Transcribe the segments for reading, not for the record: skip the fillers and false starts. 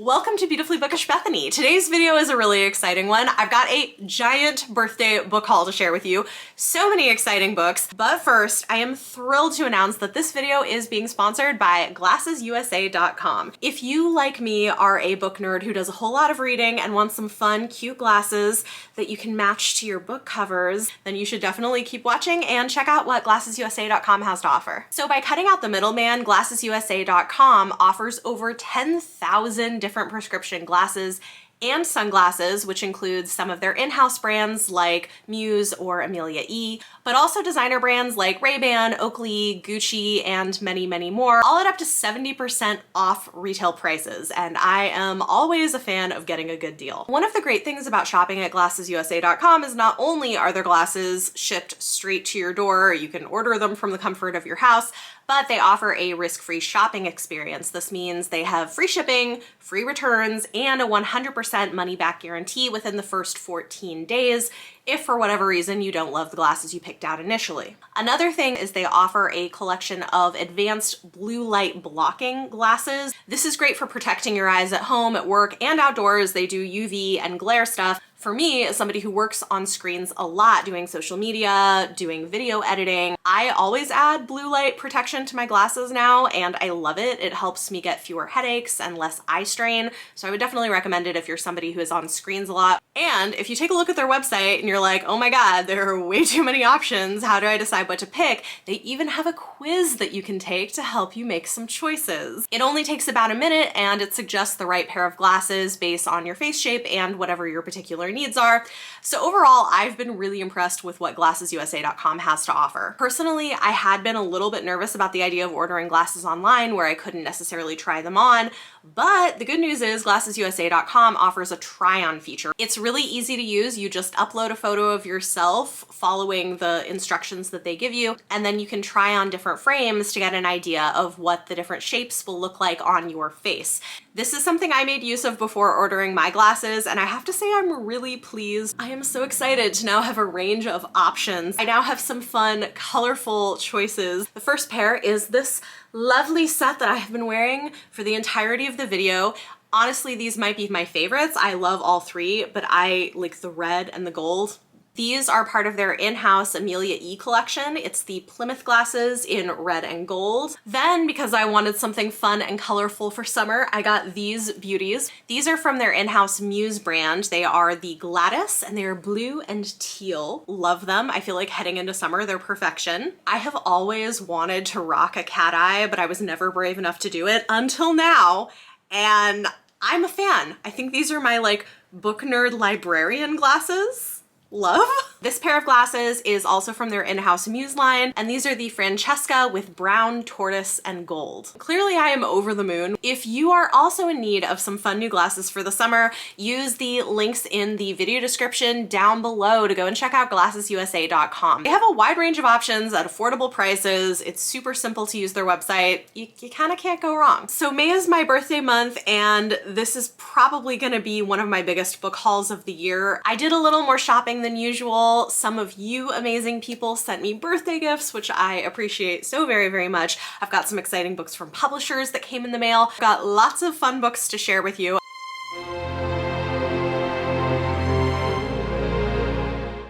Welcome to Beautifully Bookish Bethany. Today's video is a really exciting one. I've got a giant birthday book haul to share with you. So many exciting books. But first, I am thrilled to announce that this video is being sponsored by GlassesUSA.com. If you, like me, are a book nerd who does a whole lot of reading and wants some fun, cute glasses that you can match to your book covers, then you should definitely keep watching and check out what GlassesUSA.com has to offer. So by cutting out the middleman, GlassesUSA.com offers over 10,000 different prescription glasses and sunglasses, which includes some of their in-house brands like Muse or Amelia E, but also designer brands like Ray-Ban, Oakley, Gucci, and many, many more, all at up to 70% off retail prices, and I am always a fan of getting a good deal. One of the great things about shopping at GlassesUSA.com is not only are their glasses shipped straight to your door, you can order them from the comfort of your house, but they offer a risk-free shopping experience. This means they have free shipping, free returns, and a 100% money-back guarantee within the first 14 days if for whatever reason you don't love the glasses you picked out initially. Another thing is they offer a collection of advanced blue light blocking glasses. This is great for protecting your eyes at home, at work, and outdoors. They do UV and glare stuff. For me, as somebody who works on screens a lot, doing social media, doing video editing, I always add blue light protection to my glasses now, and I love it. It helps me get fewer headaches and less eye strain, so I would definitely recommend it if you're somebody who is on screens a lot. And if you take a look at their website and you're like, oh my god, there are way too many options, how do I decide what to pick? They even have a quiz that you can take to help you make some choices. It only takes about a minute, and it suggests the right pair of glasses based on your face shape and whatever your particular needs are. So overall, I've been really impressed with what GlassesUSA.com has to offer. Personally, I had been a little bit nervous about the idea of ordering glasses online where I couldn't necessarily try them on, but the good news is GlassesUSA.com offers a try-on feature. It's really easy to use. You just upload a photo of yourself following the instructions that they give you, and then you can try on different frames to get an idea of what the different shapes will look like on your face. This is something I made use of before ordering my glasses, and I have to say I'm really pleased. I am so excited to now have a range of options. I now have some fun, colorful choices. The first pair is this lovely set that I have been wearing for the entirety of the video. Honestly, these might be my favorites. I love all three, but I like the red and the gold. These are part of their in-house Amelia E collection. It's the Plymouth glasses in red and gold. Then, because I wanted something fun and colorful for summer, I got these beauties. These are from their in-house Muse brand. They are the Gladys, and they're blue and teal. Love them. I feel like heading into summer, they're perfection. I have always wanted to rock a cat eye, but I was never brave enough to do it until now, and I'm a fan. I think these are my like book nerd librarian glasses. Love. This pair of glasses is also from their in-house Muse line, and these are the Francesca with brown, tortoise, and gold. Clearly I am over the moon. If you are also in need of some fun new glasses for the summer, use the links in the video description down below to go and check out GlassesUSA.com. They have a wide range of options at affordable prices. It's super simple to use their website. You kind of can't go wrong. So May is my birthday month, and this is probably gonna be one of my biggest book hauls of the year. I did a little more shopping than usual. Some of you amazing people sent me birthday gifts, which I appreciate so very, very much. I've got some exciting books from publishers that came in the mail. I've got lots of fun books to share with you.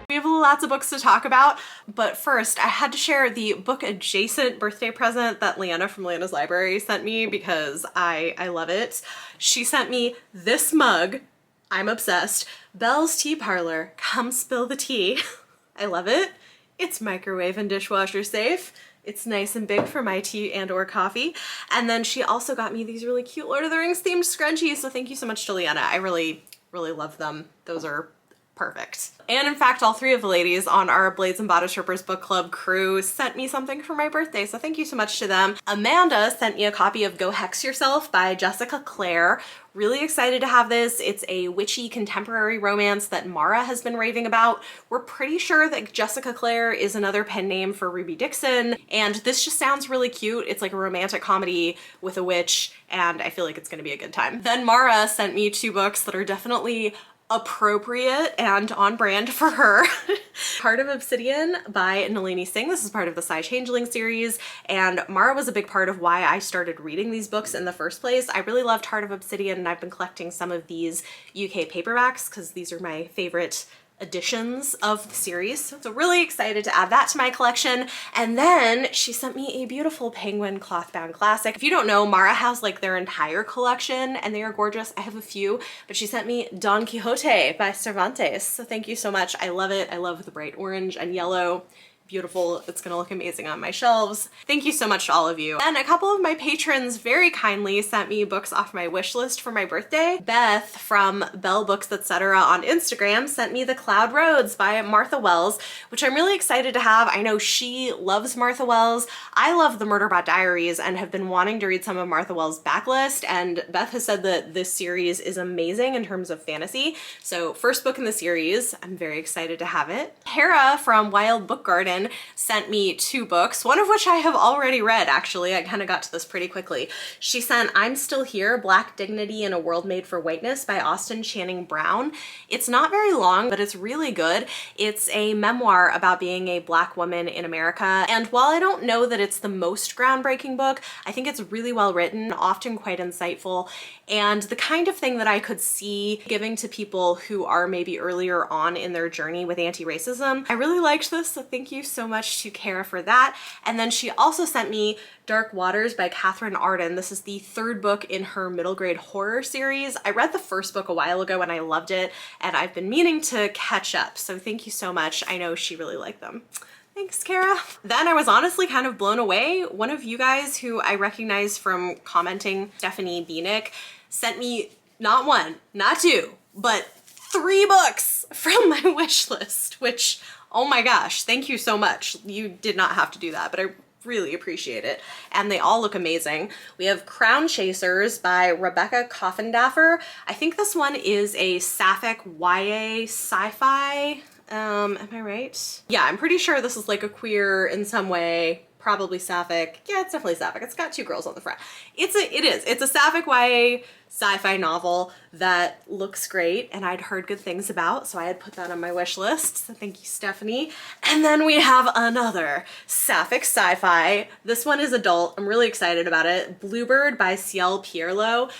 We have lots of books to talk about, but first I had to share the book adjacent birthday present that Leanna from Leanna's Library sent me because I love it. She sent me this mug. I'm obsessed. Belle's Tea Parlor, come spill the tea. I love it. It's microwave and dishwasher safe. It's nice and big for my tea and or coffee. And then she also got me these really cute Lord of the Rings themed scrunchies, so thank you so much to Leanna. I really, really love them. Those are perfect. And in fact, all three of the ladies on our Blades and Bodice Rippers book club crew sent me something for my birthday, so thank you so much to them. Amanda sent me a copy of Go Hex Yourself by Jessica Clare. Really excited to have this. It's a witchy contemporary romance that Mara has been raving about. We're pretty sure that Jessica Clare is another pen name for Ruby Dixon, and this just sounds really cute. It's like a romantic comedy with a witch, and I feel like it's gonna be a good time. Then Mara sent me two books that are definitely appropriate and on brand for her. Heart of Obsidian by Nalini Singh. This is part of the Psy Changeling series, and Mara was a big part of why I started reading these books in the first place. I really loved Heart of Obsidian, and I've been collecting some of these UK paperbacks because these are my favorite editions of the series. So really excited to add that to my collection. And then she sent me a beautiful Penguin cloth-bound classic. If you don't know, Mara has like their entire collection and they are gorgeous. I have a few, but she sent me Don Quixote by Cervantes. So thank you so much. I love it. I love the bright orange and yellow. Beautiful. It's gonna look amazing on my shelves. Thank you so much to all of you. And a couple of my patrons very kindly sent me books off my wish list for my birthday. Beth from Bell Books Etc. on Instagram sent me The Cloud Roads by Martha Wells, which I'm really excited to have. I know she loves Martha Wells. I love the Murderbot Diaries and have been wanting to read some of Martha Wells' backlist, and Beth has said that this series is amazing in terms of fantasy. So first book in the series, I'm very excited to have it. Hera from Wild Book Garden sent me 2 books, one of which I have already read, actually. I kind of got to this pretty quickly. She sent I'm Still Here, Black Dignity in a World Made for Whiteness by Austin Channing Brown. It's not very long, but it's really good. It's a memoir about being a Black woman in America, and while I don't know that it's the most groundbreaking book, I think it's really well written, often quite insightful, and the kind of thing that I could see giving to people who are maybe earlier on in their journey with anti-racism. I really liked this, so thank you so much to Kara for that. And then she also sent me Dark Waters by Catherine Arden. This is the 3rd book in her middle grade horror series. I read the first book a while ago and I loved it, and I've been meaning to catch up, so thank you so much. I know she really liked them. Thanks, Kara. Then I was honestly kind of blown away. One of you guys who I recognize from commenting, Stephanie Beanick, sent me not 1, not 2, but 3 books from my wish list, which, oh my gosh, thank you so much. You did not have to do that, but I really appreciate it. And they all look amazing. We have Crown Chasers by Rebecca Coffindaffer. I think this one is a sapphic YA sci-fi. Am I right? Yeah, I'm pretty sure this is like a queer in some way, probably sapphic. Yeah, it's definitely sapphic. It's got 2 girls on the front. It's a sapphic YA sci-fi novel that looks great and I'd heard good things about, so I had put that on my wish list. So thank you, Stephanie. And then we have another sapphic sci-fi. This one is adult. I'm really excited about it. Bluebird by Ciel Pierlo.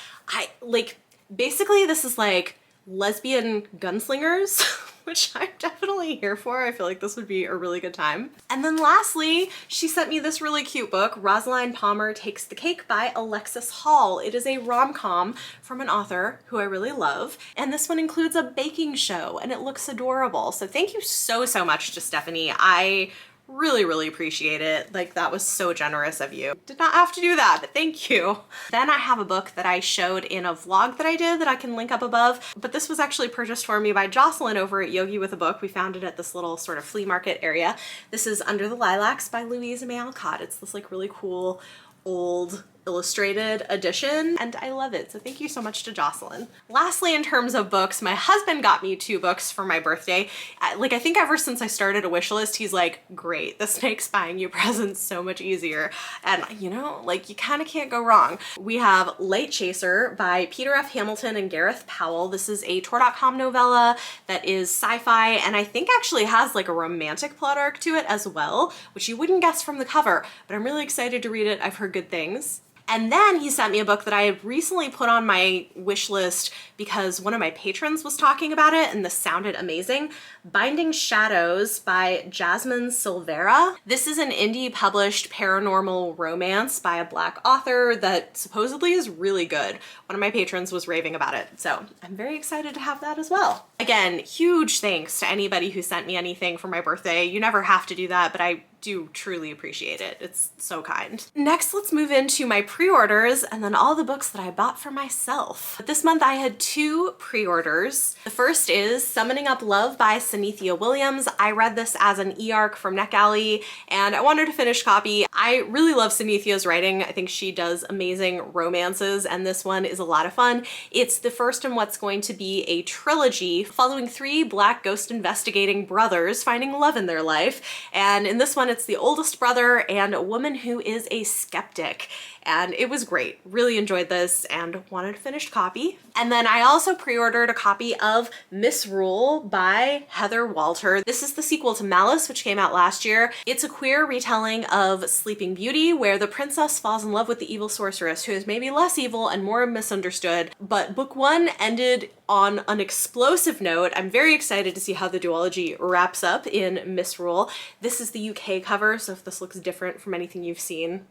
Basically this is like lesbian gunslingers, which I'm definitely here for. I feel like this would be a really good time. And then lastly, she sent me this really cute book, Rosaline Palmer Takes the Cake by Alexis Hall. It is a rom-com from an author who I really love, and this one includes a baking show, and it looks adorable. So thank you so much to Stephanie. I really appreciate it. Like, that was so generous of you. Did not have to do that, but thank you. Then I have a book that I showed in a vlog that I did that I can link up above, but this was actually purchased for me by Jocelyn over at Yogi with a Book. We found it at this little sort of flea market area. This is Under the Lilacs by Louise May Alcott. It's this like really cool old illustrated edition, and I love it. So thank you so much to Jocelyn. Lastly, in terms of books, my husband got me 2 books for my birthday. I think ever since I started a wish list, he's like, great, this makes buying you presents so much easier. And you know, like, you kind of can't go wrong. We have Light Chaser by Peter F. Hamilton and Gareth Powell. This is a Tor.com novella that is sci-fi, and I think actually has like a romantic plot arc to it as well, which you wouldn't guess from the cover, but I'm really excited to read it. I've heard good things. And then he sent me a book that I had recently put on my wish list because one of my patrons was talking about it and this sounded amazing. Binding Shadows by Jasmine Silvera. This is an indie published paranormal romance by a Black author that supposedly is really good. One of my patrons was raving about it, so I'm very excited to have that as well. Again, huge thanks to anybody who sent me anything for my birthday. You never have to do that, but I do truly appreciate it. It's so kind. Next, let's move into my pre-orders and then all the books that I bought for myself. This month I had 2 pre-orders. The first is Summoning Up Love by Sanithia Williams. I read this as an e-arc from NetGalley and I wanted to finish copy. I really love Sanithia's writing. I think she does amazing romances and this one is a lot of fun. It's the first in what's going to be a trilogy following 3 Black ghost investigating brothers finding love in their life. And in this one, it's the oldest brother and a woman who is a skeptic. and it was great. Really enjoyed this and wanted a finished copy. And then I also pre-ordered a copy of Misrule by Heather Walter. This is the sequel to Malice, which came out last year. It's a queer retelling of Sleeping Beauty, where the princess falls in love with the evil sorceress, who is maybe less evil and more misunderstood. But book one ended on an explosive note. I'm very excited to see how the duology wraps up in Misrule. This is the UK cover, so if this looks different from anything you've seen,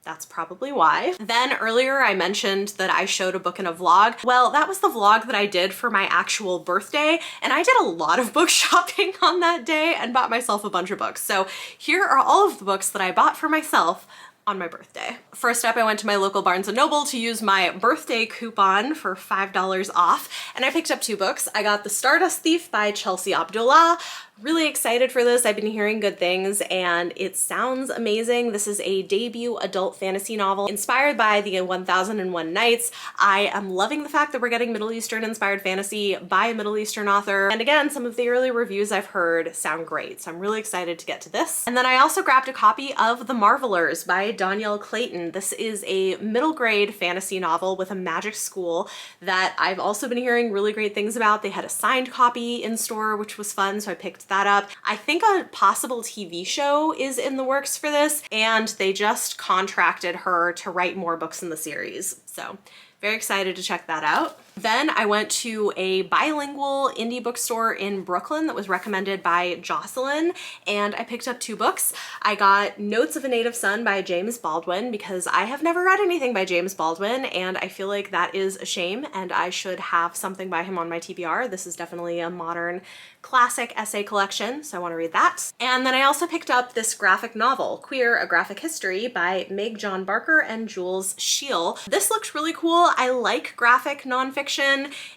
that's probably why. Then earlier I mentioned that I showed a book in a vlog. Well, that was the vlog that I did for my actual birthday, and I did a lot of book shopping on that day and bought myself a bunch of books. So here are all of the books that I bought for myself on my birthday. First up, I went to my local Barnes & Noble to use my birthday coupon for $5 off, and I picked up two books. I got The Stardust Thief by Chelsea Abdullah. Really excited for this. I've been hearing good things and it sounds amazing. This is a debut adult fantasy novel inspired by the 1001 Nights. I am loving the fact that we're getting Middle Eastern inspired fantasy by a Middle Eastern author. And again, some of the early reviews I've heard sound great, so I'm really excited to get to this. And then I also grabbed a copy of The Marvelers by Danielle Clayton. This is a middle grade fantasy novel with a magic school that I've also been hearing really great things about. They had a signed copy in store, which was fun, so I picked that up. I think a possible TV show is in the works for this, and they just contracted her to write more books in the series. So very excited to check that out. Then I went to a bilingual indie bookstore in Brooklyn that was recommended by Jocelyn, and I picked up two books. I got Notes of a Native Son by James Baldwin because I have never read anything by James Baldwin, and I feel like that is a shame and I should have something by him on my TBR. This is definitely a modern classic essay collection, so I want to read that. And then I also picked up this graphic novel, Queer: A Graphic History by Meg John Barker and Jules Scheel. This looks really cool. I like graphic nonfiction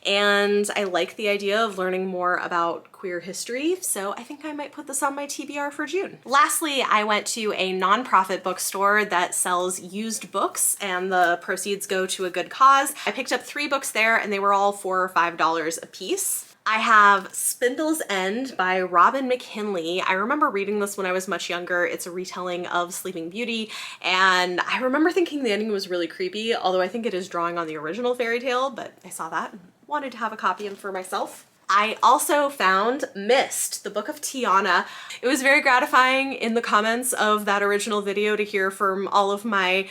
and I like the idea of learning more about queer history, so I think I might put this on my TBR for June. Lastly, I went to a nonprofit bookstore that sells used books and the proceeds go to a good cause. I picked up 3 books there and they were all $4 or $5 a piece. I have Spindle's End by Robin McKinley. I remember reading this when I was much younger. It's a retelling of Sleeping Beauty, and I remember thinking the ending was really creepy, although I think it is drawing on the original fairy tale, but I saw that and wanted to have a copy in for myself. I also found Mist, the Book of Tiana. It was very gratifying in the comments of that original video to hear from all of my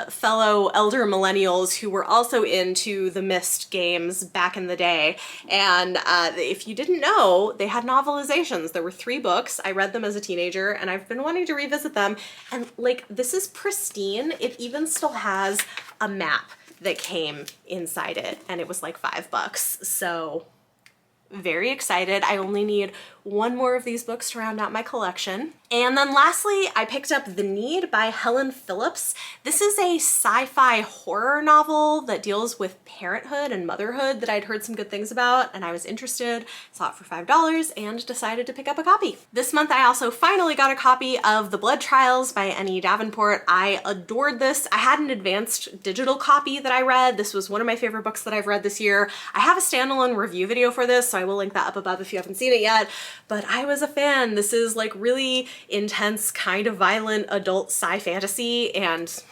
fellow elder millennials who were also into the Mist games back in the day. And if you didn't know, they had novelizations. There were 3 books. I read them as a teenager and I've been wanting to revisit them. And like, this is pristine. It even still has a map that came inside it and it was like $5. So very excited. I only need 1 more of these books to round out my collection. And then lastly, I picked up The Need by Helen Phillips. This is a sci-fi horror novel that deals with parenthood and motherhood that I'd heard some good things about, and I was interested, saw it for $5 and decided to pick up a copy. This month I also finally got a copy of The Blood Trials by N.E. Davenport. I adored this. I had an advanced digital copy that I read. This was one of my favorite books that I've read this year. I have a standalone review video for this, so I will link that up above if you haven't seen it yet. But I was a fan. This is like really intense, kind of violent adult sci fantasy, and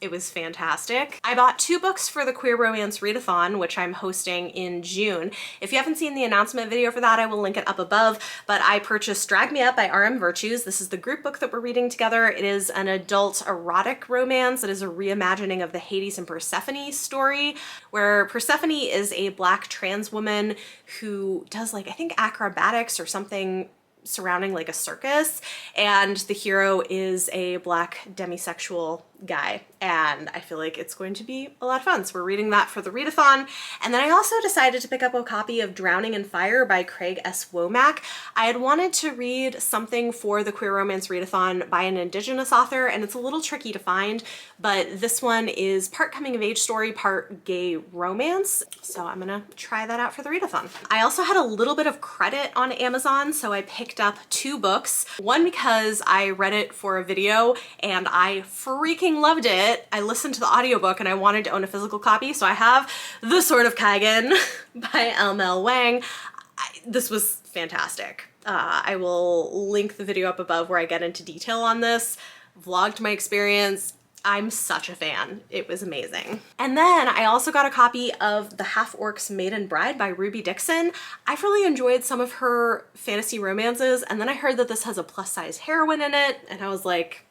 it was fantastic. I bought 2 books for the Queer Romance Readathon, which I'm hosting in June. If you haven't seen the announcement video for that, I will link it up above, but I purchased Drag Me Up by R.M. Virtues. This is the group book that we're reading together. It is an adult erotic romance. It is a reimagining of the Hades and Persephone story, where Persephone is a Black trans woman who does like, I think acrobatics or something surrounding like a circus, and the hero is a Black demisexual guy, and I feel like it's going to be a lot of fun. So we're reading that for the readathon. And then I also decided to pick up a copy of Drowning in Fire by Craig S. Womack. I had wanted to read something for the Queer Romance Readathon by an Indigenous author, and it's a little tricky to find, but this one is part coming of age story, part gay romance. So I'm gonna try that out for the readathon. I also had a little bit of credit on Amazon, so I picked up 2 books. One because I read it for a video and I freaking loved it. I listened to the audiobook and I wanted to own a physical copy, so I have The Sword of Kagan by L. Wang. This was fantastic. I will link the video up above where I get into detail on this, vlogged my experience. I'm such a fan. It was amazing. And then I also got a copy of The Half-Orc's Maiden Bride by Ruby Dixon. I've really enjoyed some of her fantasy romances, and then I heard that this has a plus-size heroine in it, and I was like,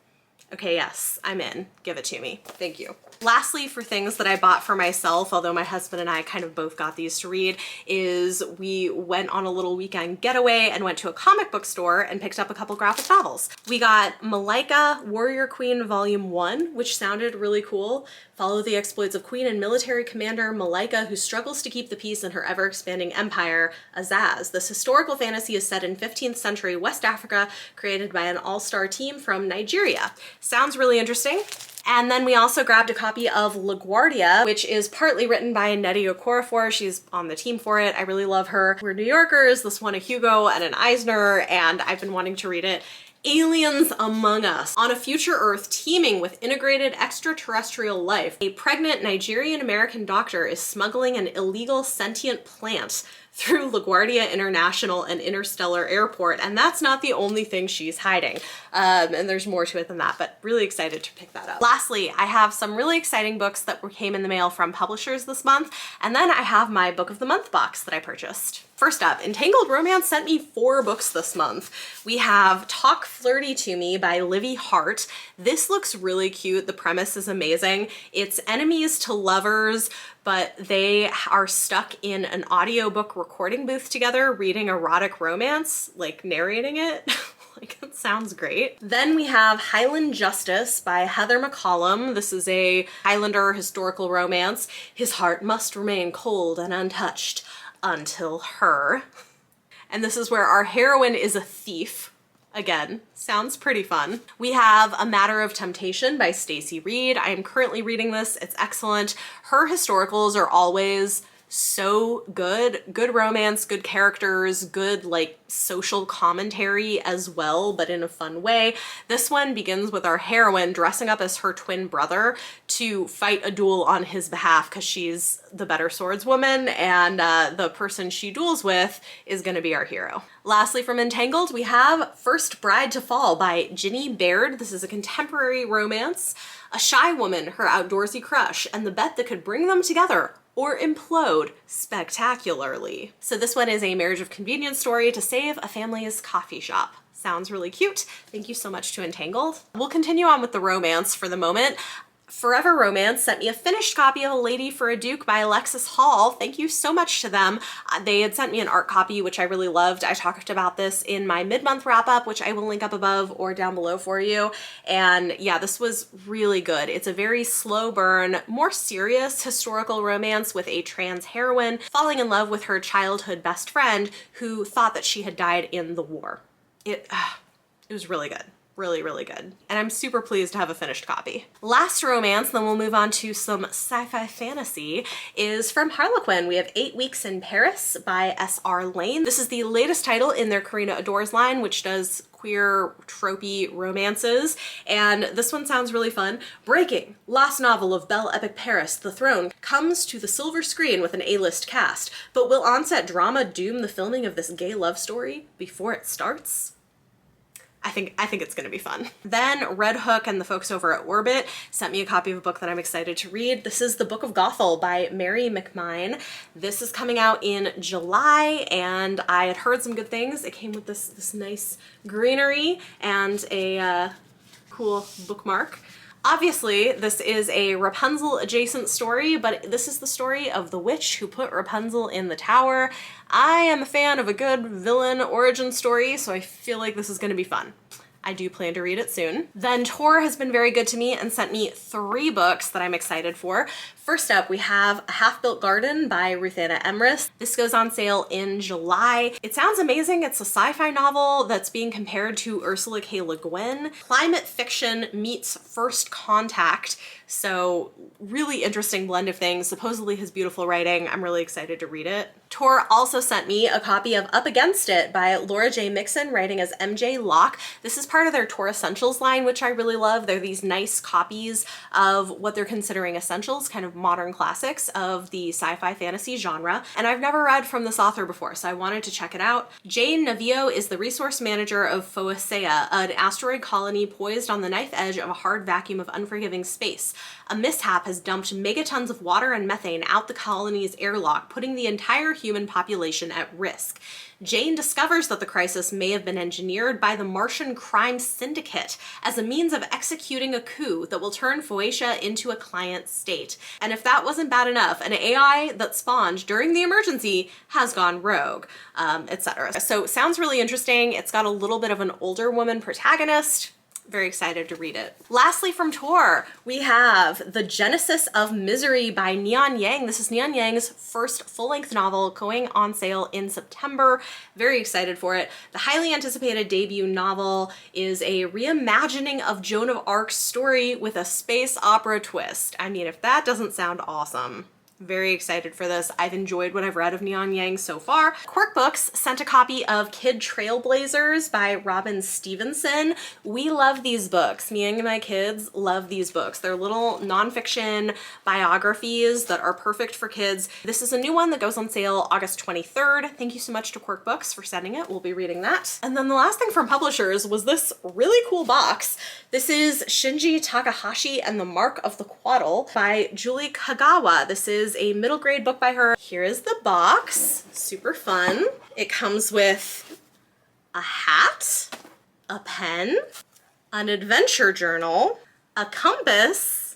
okay, yes, I'm in. Give it to me. Thank you. Lastly, for things that I bought for myself, although my husband and I kind of both got these to read, is we went on a little weekend getaway and went to a comic book store and picked up a couple graphic novels. We got Malika, Warrior Queen Volume 1, which sounded really cool. Follow the exploits of Queen and military commander Malika, who struggles to keep the peace in her ever-expanding empire, Azaz. This historical fantasy is set in 15th century West Africa, created by an all-star team from Nigeria. Sounds really interesting. And then we also grabbed a copy of LaGuardia, which is partly written by Nnedi Okorafor. She's on the team for it. I really love her. We're New Yorkers. This won a Hugo and an Eisner, and I've been wanting to read it. Aliens among us. On a future Earth teeming with integrated extraterrestrial life, a pregnant Nigerian-American doctor is smuggling an illegal sentient plant through LaGuardia International and Interstellar Airport, and that's not the only thing she's hiding. And there's more to it than that, but really excited to pick that up. Lastly, I have some really exciting books that came in the mail from publishers this month, and then I have my Book of the Month box that I purchased. First up, Entangled Romance sent me 4 books this month. We have Talk Flirty to Me by Livy Hart. This looks really cute. The premise is amazing. It's enemies to lovers, but they are stuck in an audiobook recording booth together reading erotic romance, like narrating it. Like, it sounds great. Then we have Highland Justice by Heather McCollum. This is a Highlander historical romance. His heart must remain cold and untouched until her. And this is where our heroine is a thief. Again, sounds pretty fun. We have A Matter of Temptation by Stacey Reed. I am currently reading this. It's excellent. Her historicals are always so good. Good romance, good characters, good like social commentary as well, but in a fun way. This one begins with our heroine dressing up as her twin brother to fight a duel on his behalf because she's the better swordswoman, and the person she duels with is gonna be our hero. Lastly, from Entangled, we have First Bride to Fall by Ginny Baird. This is a contemporary romance. A shy woman, her outdoorsy crush, and the bet that could bring them together or implode spectacularly. So this one is a marriage of convenience story to save a family's coffee shop. Sounds really cute. Thank you so much to Entangled. We'll continue on with the romance for the moment. Forever Romance sent me a finished copy of A Lady for a Duke by Alexis Hall. Thank you so much to them. They had sent me an art copy, which I really loved. I talked about this in my mid-month wrap-up, which I will link up above or down below for you. And yeah, this was really good. It's a very slow burn, more serious historical romance with a trans heroine falling in love with her childhood best friend who thought that she had died in the war. It was really good. Really, really good. And I'm super pleased to have a finished copy. Last romance, then we'll move on to some sci-fi fantasy, is from Harlequin. We have 8 Weeks in Paris by S.R. Lane. This is the latest title in their Karina Adores line, which does queer tropey romances, and this one sounds really fun. Breaking, last novel of Belle Epic Paris, The Throne, comes to the silver screen with an A-list cast, but will on-set drama doom the filming of this gay love story before it starts? I think it's gonna be fun. Then Red Hook and the folks over at Orbit sent me a copy of a book that I'm excited to read. This is The Book of Gothel by Mary McMine. This is coming out in July, and I had heard some good things. It came with this nice greenery and a cool bookmark. Obviously, this is a Rapunzel adjacent story, but this is the story of the witch who put Rapunzel in the tower. I am a fan of a good villain origin story, so I feel like this is gonna be fun. I do plan to read it soon. Then Tor has been very good to me and sent me 3 books that I'm excited for. First up, we have A Half-Built Garden by Ruth Anna Emrys. This goes on sale in July. It sounds amazing. It's a sci-fi novel that's being compared to Ursula K. Le Guin. Climate fiction meets First Contact. So really interesting blend of things. Supposedly his beautiful writing. I'm really excited to read it. Tor also sent me a copy of Up Against It by Laura J. Mixon, writing as MJ Locke. This is part of their Tor Essentials line, which I really love. They're these nice copies of what they're considering essentials, kind of modern classics of the sci-fi fantasy genre, and I've never read from this author before, so I wanted to check it out. Jane Navio is the resource manager of Phoecia, an asteroid colony poised on the knife edge of a hard vacuum of unforgiving space. A mishap has dumped megatons of water and methane out the colony's airlock, putting the entire human population at risk. Jane discovers that the crisis may have been engineered by the Martian crime syndicate as a means of executing a coup that will turn Phoecia into a client state. And if that wasn't bad enough, an AI that spawned during the emergency has gone rogue, etc. So sounds really interesting. It's got a little bit of an older woman protagonist. Very excited to read it. Lastly from Tor, we have The Genesis of Misery by Neon Yang. This is Neon Yang's first full-length novel going on sale in September. Very excited for it. The highly anticipated debut novel is a reimagining of Joan of Arc's story with a space opera twist. I mean, if that doesn't sound awesome. Very excited for this. I've enjoyed what I've read of Neon Yang so far. Quirk Books sent a copy of Kid Trailblazers by Robin Stevenson. We love these books. Me and my kids love these books. They're little nonfiction biographies that are perfect for kids. This is a new one that goes on sale August 23rd. Thank you so much to Quirk Books for sending it. We'll be reading that. And then the last thing from publishers was this really cool box. This is Shinji Takahashi and the Mark of the Quaddle by Julie Kagawa. This is a middle grade book by her. Here is the box. Super fun. It comes with a hat, a pen, an adventure journal, a compass,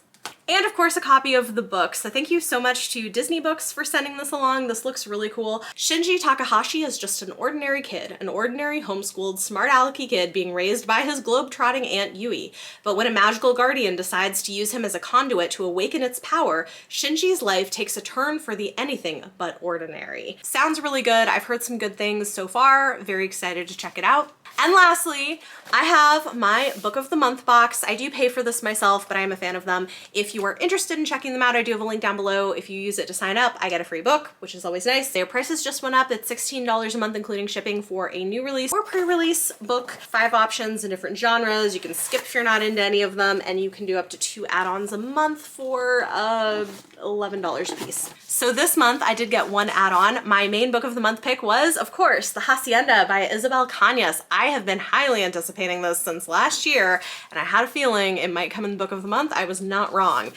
and of course a copy of the book. So thank you so much to Disney Books for sending this along. This looks really cool. Shinji Takahashi is just an ordinary kid, an ordinary homeschooled smart alecky kid being raised by his globe-trotting Aunt Yui. But when a magical guardian decides to use him as a conduit to awaken its power, Shinji's life takes a turn for the anything but ordinary. Sounds really good. I've heard some good things so far. Very excited to check it out. And lastly, I have my Book of the Month box. I do pay for this myself, but I am a fan of them. If you are interested in checking them out, I do have a link down below. If you use it to sign up, I get a free book, which is always nice. Their prices just went up. It's $16 a month, including shipping for a new release or pre-release book. 5 options in different genres. You can skip if you're not into any of them, and you can do up to 2 add-ons a month for $11 a piece. So this month I did get 1 add-on. My main Book of the Month pick was, of course, The Hacienda by Isabel Cañas. I have been highly anticipating this since last year, and I had a feeling it might come in the Book of the Month. I was not wrong.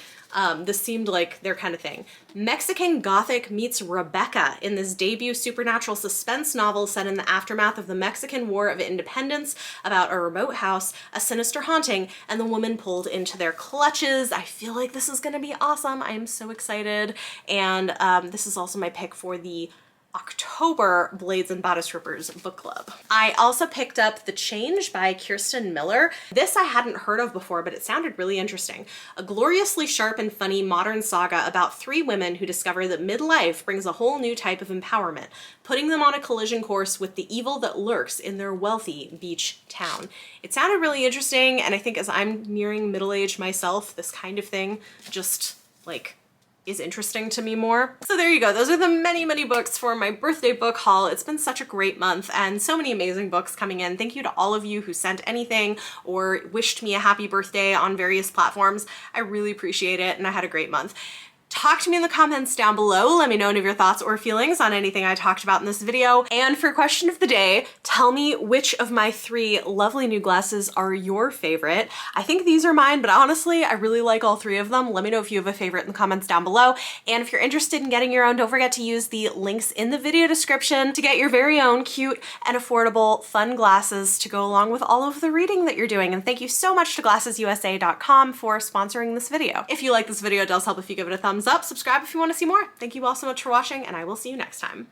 This seemed like their kind of thing. Mexican Gothic meets Rebecca in this debut supernatural suspense novel set in the aftermath of the Mexican War of Independence about a remote house, a sinister haunting, and the woman pulled into their clutches. I feel like this is gonna be awesome. I am so excited. And this is also my pick for the October Blades and Bodice Rippers book club. I also picked up The Change by Kirsten Miller. This I hadn't heard of before, but it sounded really interesting. A gloriously sharp and funny modern saga about 3 women who discover that midlife brings a whole new type of empowerment, putting them on a collision course with the evil that lurks in their wealthy beach town. It sounded really interesting, and I think as I'm nearing middle age myself, this kind of thing just like is interesting to me more. So there you go. Those are the many, many books for my birthday book haul. It's been such a great month and so many amazing books coming in. Thank you to all of you who sent anything or wished me a happy birthday on various platforms. I really appreciate it, and I had a great month. Talk to me in the comments down below. Let me know any of your thoughts or feelings on anything I talked about in this video. And for question of the day, tell me which of my 3 lovely new glasses are your favorite. I think these are mine, but honestly, I really like all 3 of them. Let me know if you have a favorite in the comments down below. And if you're interested in getting your own, don't forget to use the links in the video description to get your very own cute and affordable fun glasses to go along with all of the reading that you're doing. And thank you so much to GlassesUSA.com for sponsoring this video. If you like this video, it does help if you give it a thumbs up. Subscribe if you want to see more. Thank you all so much for watching, and I will see you next time.